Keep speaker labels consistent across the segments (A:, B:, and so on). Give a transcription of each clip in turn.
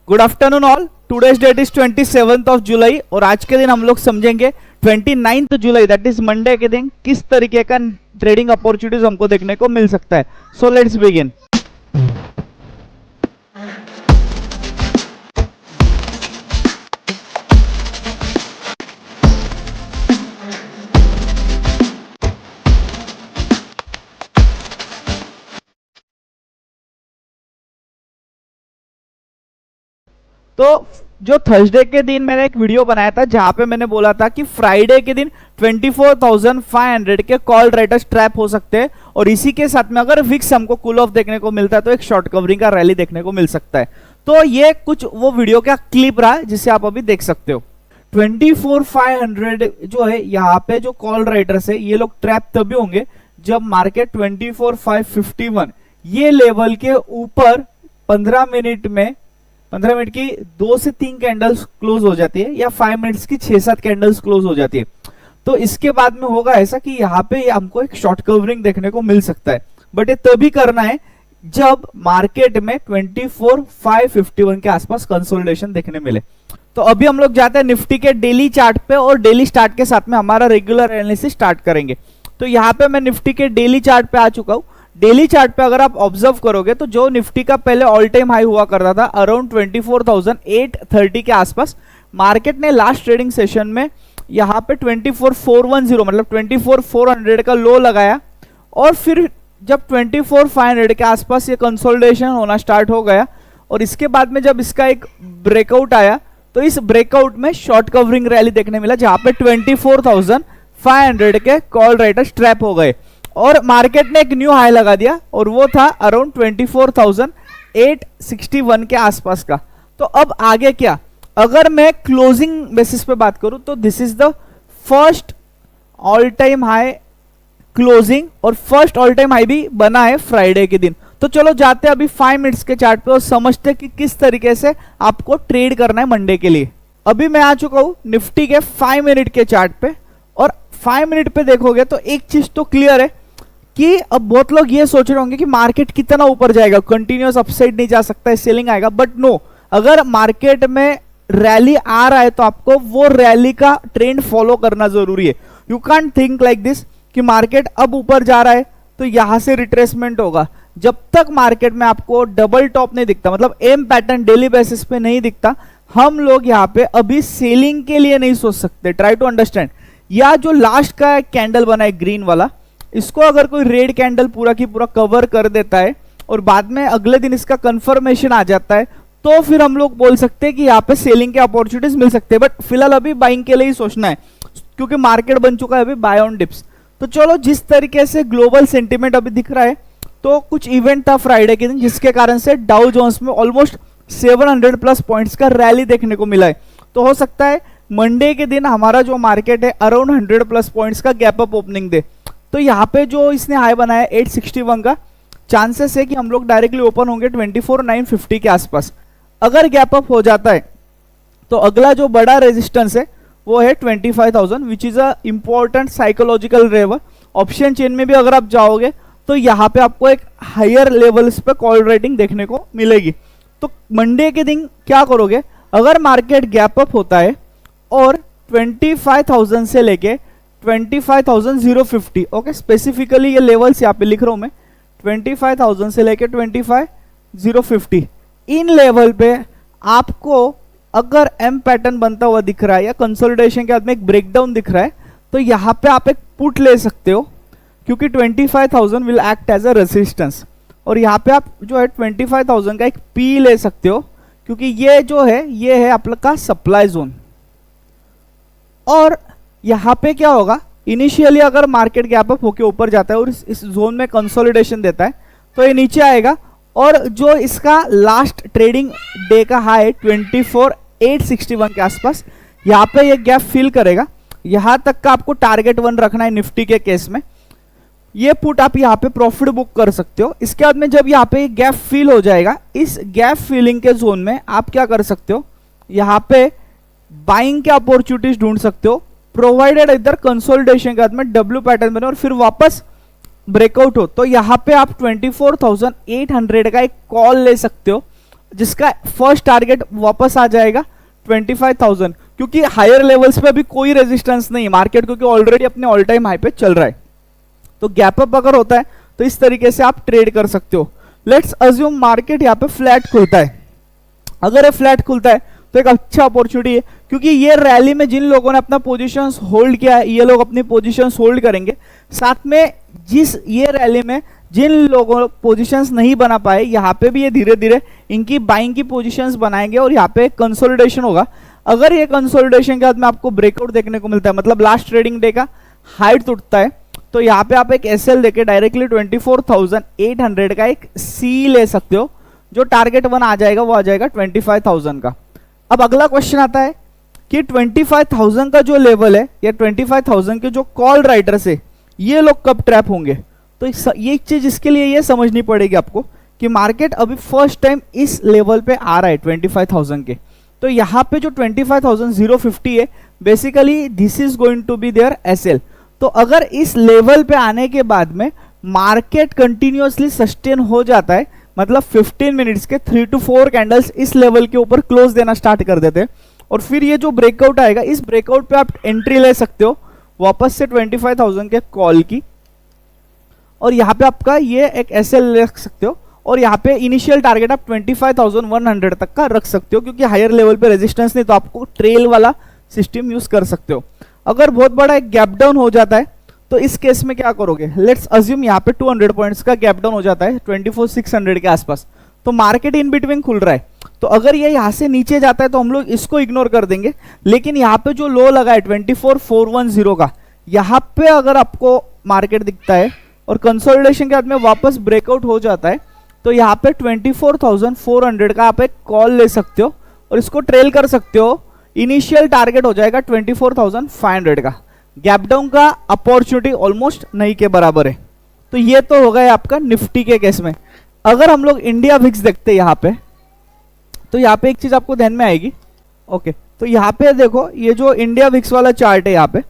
A: Good afternoon all. Today's date is 27th of July और आज के दिन हम लोग समझेंगे 29th July that is Monday के दिन किस तरीके का ट्रेडिंग अपॉर्चुनिटीज हमको देखने को मिल सकता है। So let's begin. तो जो थर्सडे के दिन मैंने एक वीडियो बनाया था जहां पे मैंने बोला था कि फ्राइडे के दिन 24,500 के कॉल राइटर्स ट्रैप हो सकते हैं और इसी के साथ में अगर विक्स हमको कूल ऑफ देखने को मिलता है तो एक शॉर्ट कवरिंग का रैली देखने को मिल सकता है। तो ये कुछ वो वीडियो का क्लिप रहा है जिसे आप अभी देख सकते हो। 24,500 जो है यहाँ पे जो कॉल राइटर्स है ये लोग ट्रैप तभी होंगे जब मार्केट 24,551 ये लेवल के ऊपर 15 मिनट की 2 से 3 कैंडल्स क्लोज हो जाती है या 5 मिनट्स की 6-7 कैंडल्स क्लोज हो जाती है। तो इसके बाद में होगा ऐसा कि यहाँ पे हमको एक शॉर्ट कवरिंग देखने को मिल सकता है, बट ये तभी करना है जब मार्केट में 24,551 के आसपास कंसोलिडेशन देखने मिले। तो अभी हम लोग जाते हैं निफ्टी के डेली चार्ट पे और डेली स्टार्ट के साथ में हमारा रेगुलर एनालिसिस स्टार्ट करेंगे। तो यहाँ पे मैं निफ्टी के डेली चार्ट पे आ चुका हूँ। डेली चार्ट पे अगर आप ऑब्जर्व करोगे तो जो निफ्टी का पहले ऑल टाइम हाई हुआ करता था अराउंड 24,830 के आसपास, मार्केट ने लास्ट ट्रेडिंग सेशन में यहाँ पे 24,410 मतलब 24,400 का लो लगाया और फिर जब 24,500 के आसपास ये कंसोलिडेशन होना स्टार्ट हो गया और इसके बाद में जब इसका एक ब्रेकआउट आया तो इस ब्रेकआउट में शॉर्ट कवरिंग रैली देखने मिला जहां पे 24,500 के कॉल राइटर्स ट्रैप हो गए और मार्केट ने एक न्यू हाई लगा दिया और वो था अराउंड 24,861 के आसपास का। तो अब आगे क्या, अगर मैं क्लोजिंग बेसिस पे बात करूं तो this is the first all time high closing और फर्स्ट ऑल टाइम हाई भी बना है फ्राइडे के दिन। तो चलो जाते हैं अभी 5 मिनट्स के चार्ट पे और समझते कि किस तरीके से आपको ट्रेड करना है मंडे के लिए। अभी मैं आ चुका हूं निफ्टी के 5 मिनट के चार्ट पे और 5 मिनट पे देखोगे तो एक चीज तो क्लियर है कि अब बहुत लोग ये सोच रहे होंगे कि मार्केट कितना ऊपर जाएगा, कंटिन्यूअस अपसाइड नहीं जा सकता है, सेलिंग आएगा, बट नो, अगर मार्केट में रैली आ रहा है तो आपको वो रैली का ट्रेंड फॉलो करना जरूरी है। You can't think like this कि मार्केट अब ऊपर जा रहा है तो यहां से रिट्रेसमेंट होगा। जब तक मार्केट में आपको डबल टॉप नहीं दिखता, मतलब एम पैटर्न डेली बेसिस पे नहीं दिखता, हम लोग यहाँ पे अभी सेलिंग के लिए नहीं सोच सकते। Try to understand. या जो लास्ट का कैंडल बना है ग्रीन वाला, इसको अगर कोई रेड कैंडल पूरा की पूरा कवर कर देता है और बाद में अगले दिन इसका कंफर्मेशन आ जाता है तो फिर हम लोग बोल सकते हैं कि यहाँ पे सेलिंग के अपॉर्चुनिटीज मिल सकते हैं, बट फिलहाल अभी बाइंग के लिए ही सोचना है क्योंकि मार्केट बन चुका है अभी बाय ऑन डिप्स। तो चलो, जिस तरीके से ग्लोबल सेंटीमेंट अभी दिख रहा है तो कुछ इवेंट था फ्राइडे के दिन जिसके कारण से डाउ जोन्स में ऑलमोस्ट 700 प्लस पॉइंट्स का रैली देखने को मिला है। तो हो सकता है मंडे के दिन हमारा जो मार्केट है अराउंड 100 प्लस पॉइंट्स का गैप अप ओपनिंग दे। तो यहाँ पे जो इसने हाई बनाया 861 का, चांसेस है कि हम लोग डायरेक्टली ओपन होंगे 24,950 के आसपास। अगर गैप अप हो जाता है तो अगला जो बड़ा रेजिस्टेंस है वो है 25,000 which is a important psychological level. Option chain में भी अगर आप जाओगे तो यहाँ पे आपको एक हायर लेवल्स पे कॉल रेटिंग देखने को मिलेगी। तो मंडे के दिन क्या करोगे, अगर मार्केट गैप अप होता है और 25,000 से लेके 25,050, ओके, स्पेसिफिकली ये लेवल्स यहाँ पे लिख रहा हूं मैं, 25,000 से लेके 25,050 इन लेवल पे आपको अगर एम पैटर्न बनता हुआ दिख रहा है या कंसोलिडेशन के बाद में एक ब्रेकडाउन दिख रहा है तो यहाँ पे आप एक पुट ले सकते हो क्योंकि 25,000 will act as a resistance और यहाँ पे आप जो है 25,000 का एक पी ले सकते हो क्योंकि ये जो है ये है आपका सप्लाई जोन। और यहाँ पे क्या होगा, इनिशियली अगर मार्केट गैप अप होके ऊपर जाता है और इस जोन में कंसोलिडेशन देता है तो ये नीचे आएगा और जो इसका लास्ट ट्रेडिंग डे का हाई है 24,861 के आसपास, यहाँ पे ये गैप फिल करेगा। यहाँ तक का आपको टारगेट 1 रखना है निफ्टी के केस में। ये पुट आप यहाँ पे प्रॉफिट बुक कर सकते हो। इसके बाद में जब यहाँ पे गैप फिल हो जाएगा, इस गैप फिलिंग के जोन में आप क्या कर सकते हो, यहाँ पे बाइंग के अपॉर्चुनिटीज ढूंढ सकते हो प्रोवाइडेड इधर कंसोलिडेशन के बाद में डब्ल्यू पैटर्न बने और फिर वापस ब्रेकआउट हो। तो यहाँ पे आप 24,800 का एक कॉल ले सकते हो जिसका फर्स्ट टारगेट वापस आ जाएगा 25,000, क्योंकि हायर लेवल्स पे अभी कोई रेजिस्टेंस नहीं है मार्केट, क्योंकि ऑलरेडी अपने ऑल टाइम हाई पे चल रहा है। तो गैप अप अगर होता है तो इस तरीके से आप ट्रेड कर सकते हो। लेट्स अज्यूम मार्केट यहाँ पे फ्लैट खुलता है। अगर ये फ्लैट खुलता है तो एक अच्छा अपॉर्चुनिटी है, क्योंकि ये रैली में जिन लोगों ने अपना पोजीशंस होल्ड किया है ये लोग अपनी पोजीशंस होल्ड करेंगे। साथ में जिस ये रैली में जिन लोगों पोजीशंस नहीं बना पाए, यहाँ पे भी ये धीरे धीरे इनकी बाइंग की पोजीशंस बनाएंगे और यहाँ पे कंसोलिडेशन होगा। अगर ये कंसोलिडेशन के बाद में आपको ब्रेकआउट देखने को मिलता है, मतलब लास्ट ट्रेडिंग डे का हाइट टूटता है, तो यहाँ पे आप एक एसएल देके डायरेक्टली 24,800 का एक सी ले सकते हो। जो टारगेट वन आ जाएगा वो आ जाएगा 25,000 का। अब अगला क्वेश्चन आता है कि 25,000 का जो लेवल है या 25,000 के जो कॉल राइटर्स है ये लोग कब ट्रैप होंगे। तो ये चीज इसके लिए ये समझनी पड़ेगी आपको कि मार्केट अभी फर्स्ट टाइम इस लेवल पे आ रहा है 25,000 के। तो यहाँ पे जो 25,050 है basically this is going to be their SL. तो अगर इस लेवल पे आने के बाद में मार्केट कंटिन्यूअसली सस्टेन हो जाता है, मतलब 15 मिनट्स के 3 to 4 कैंडल्स इस लेवल के ऊपर क्लोज देना स्टार्ट कर देते हैं, और फिर ये जो ब्रेकआउट आएगा इस ब्रेकआउट पे आप एंट्री ले सकते हो वापस से 25,000 के कॉल की, और यहाँ पे आपका ये एक एसएल रख सकते हो, और यहाँ पे इनिशियल टारगेट आप 25,100 तक का रख सकते हो, क्योंकि हायर लेवल पे रेजिस्टेंस नहीं तो आपको ट्रेल वाला सिस्टम यूज कर सकते हो। अगर बहुत बड़ा एक गैप डाउन हो जाता है तो इस केस में क्या करोगे। लेट्स अज्यूम यहाँ पे 200 पॉइंट्स का गैप डाउन हो जाता है 24,600 के आसपास, तो मार्केट इन बिटवीन खुल रहा है। तो अगर ये यहाँ से नीचे जाता है तो हम लोग इसको इग्नोर कर देंगे, लेकिन यहाँ पे जो लो लगा है 24,410 का, यहाँ पे अगर आपको मार्केट दिखता है और कंसोलिडेशन के बाद में वापस ब्रेकआउट हो जाता है तो यहाँ पे 24,400 का आप एक कॉल ले सकते हो और इसको ट्रेल कर सकते हो। इनिशियल टारगेट हो जाएगा 24,500 का। गैप डाउन का अपॉर्चुनिटी ऑलमोस्ट नहीं के बराबर है। तो ये तो हो गया आपका निफ्टी के केस में। अगर हम लोग इंडिया विक्स देखते हैं यहाँ पे, तो यहाँ पे एक चीज आपको ध्यान में आएगी। ओके, तो यहाँ पे देखो ये जो इंडिया विक्स वाला चार्ट है, यहाँ पे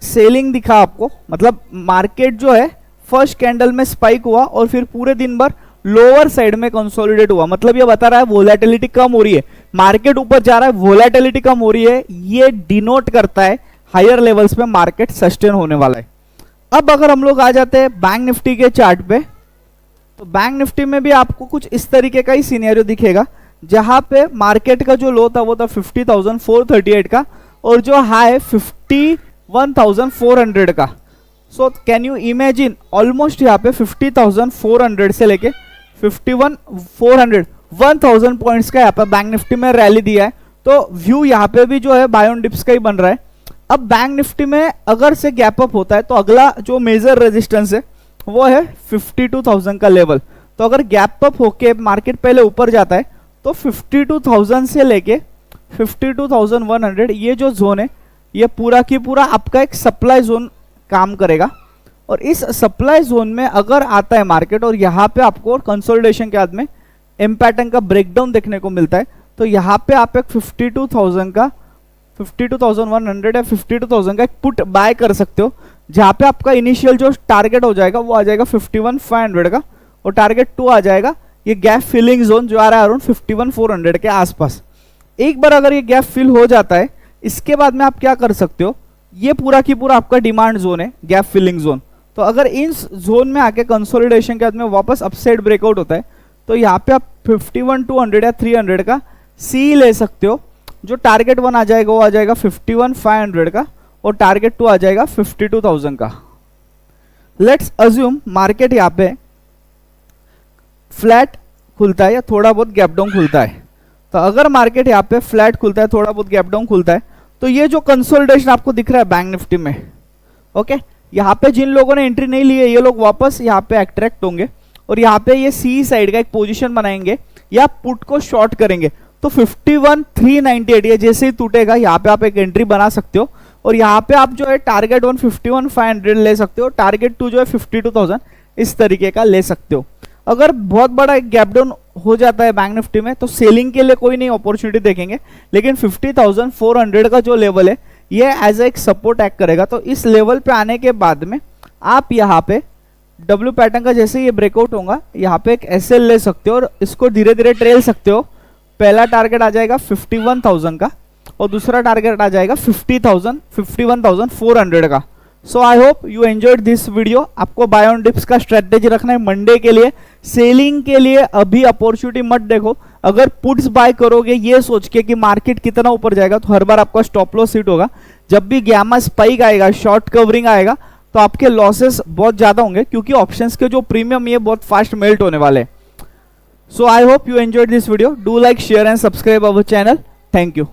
A: सेलिंग दिखा आपको, मतलब मार्केट जो है फर्स्ट कैंडल में स्पाइक हुआ और फिर पूरे दिन भर लोअर साइड में कंसोलिडेट हुआ, मतलब ये बता रहा है वोलेटिलिटी कम हो रही है, मार्केट ऊपर जा रहा है, वोलेटिलिटी कम हो रही है, ये डिनोट करता है हायर लेवल्स पे मार्केट सस्टेन होने वाला है। अब अगर हम लोग आ जाते हैं बैंक निफ्टी के चार्ट पे, तो बैंक निफ्टी में भी आपको कुछ इस तरीके का ही सिनेरियो दिखेगा, जहां पे मार्केट का जो लो था वो था 50,438 का और जो हाई 51,400 का। So can you imagine almost यहाँ पे 50,400 से लेके 51,400 1000 पॉइंट्स का यहाँ पे बैंक निफ्टी में रैली दिया है। तो व्यू यहाँ पे भी जो है बाय ऑन डिप्स का ही बन रहा है। अब बैंक निफ्टी में अगर से गैप अप होता है तो अगला जो मेजर रेजिस्टेंस है वो है 52,000 का लेवल। तो अगर गैप अप होके मार्केट पहले ऊपर जाता है तो 52,000 से लेके 52,100 ये जो जोन है ये पूरा की पूरा आपका एक सप्लाई जोन काम करेगा। और इस सप्लाई जोन में अगर आता है मार्केट और यहाँ पे आपको कंसोलिडेशन के बाद में एम पैटर्न का ब्रेकडाउन देखने को मिलता है, तो यहाँ पे आप एक 52,000 का 52,100 या 52,000 का एक पुट बाय कर सकते हो, जहाँ पे आपका इनिशियल जो टारगेट हो जाएगा वो आ जाएगा 51,500 का और टारगेट 2 आ जाएगा ये गैप फिलिंग जोन जो आ रहा है अराउंड 51,400 के आसपास। एक बार अगर ये गैप फिल हो जाता है इसके बाद में आप क्या कर सकते हो, ये पूरा की पूरा आपका डिमांड जोन है, गैप फिलिंग जोन। तो अगर इन जोन में आके कंसोलिडेशन के बाद में वापस अपसाइड ब्रेकआउट होता है तो यहाँ पे आप 51,200 या 300 का सी ले सकते हो। जो टारगेट 1 आ जाएगा वो आ जाएगा 51,500 का और टारगेट 2 आ जाएगा 52,000 का। लेट्स अज्यूम मार्केट यहाँ पे फ्लैट खुलता है या थोड़ा बहुत गैप डाउन खुलता है। तो अगर मार्केट यहाँ पे फ्लैट खुलता है, थोड़ा बहुत गैप डाउन खुलता है, तो ये जो कंसोलिडेशन आपको दिख रहा है बैंक निफ्टी में, ओके, यहाँ पे जिन लोगों ने एंट्री नहीं ली है ये लोग वापस यहाँ पे अट्रैक्ट होंगे और यहाँ पे ये सी साइड का एक पोजीशन बनाएंगे या पुट को शॉर्ट करेंगे। तो 51,398 ये जैसे ही टूटेगा यहाँ पे आप एक एंट्री बना सकते हो और यहाँ पे आप जो है टारगेट 1 51,500 ले सकते हो, टारगेट 2 जो है 52,000 इस तरीके का ले सकते हो। अगर बहुत बड़ा एक गैप डाउन हो जाता है बैंक निफ्टी में तो सेलिंग के लिए कोई नहीं अपॉर्चुनिटी देखेंगे, लेकिन 50,400 का जो लेवल है ये एज एक सपोर्ट एक्ट करेगा। तो इस लेवल पे आने के बाद में आप यहाँ पे डब्ल्यू पैटर्न का जैसे ये ब्रेकआउट होगा यहाँ पे एक एसएल ले सकते हो और इसको धीरे धीरे ट्रेल सकते हो। पहला टारगेट आ जाएगा 51,000 का और दूसरा टारगेट आ जाएगा 51,400 का। So I hope you enjoyed this video. आपको बाय ऑन डिप्स का स्ट्रेटेजी रखना है मंडे के लिए। सेलिंग के लिए अभी अपॉर्चुनिटी मत देखो। अगर पुट्स बाय करोगे ये सोच के कि मार्केट कितना ऊपर जाएगा तो हर बार आपका स्टॉप लॉस हिट होगा। जब भी गैमा स्पाइक आएगा, शॉर्ट कवरिंग आएगा तो आपके लॉसेस बहुत ज्यादा होंगे क्योंकि ऑप्शंस के जो प्रीमियम ये बहुत फास्ट मेल्ट होने वाले। So I hope you enjoyed this video. Do like, share and subscribe our channel. Thank you.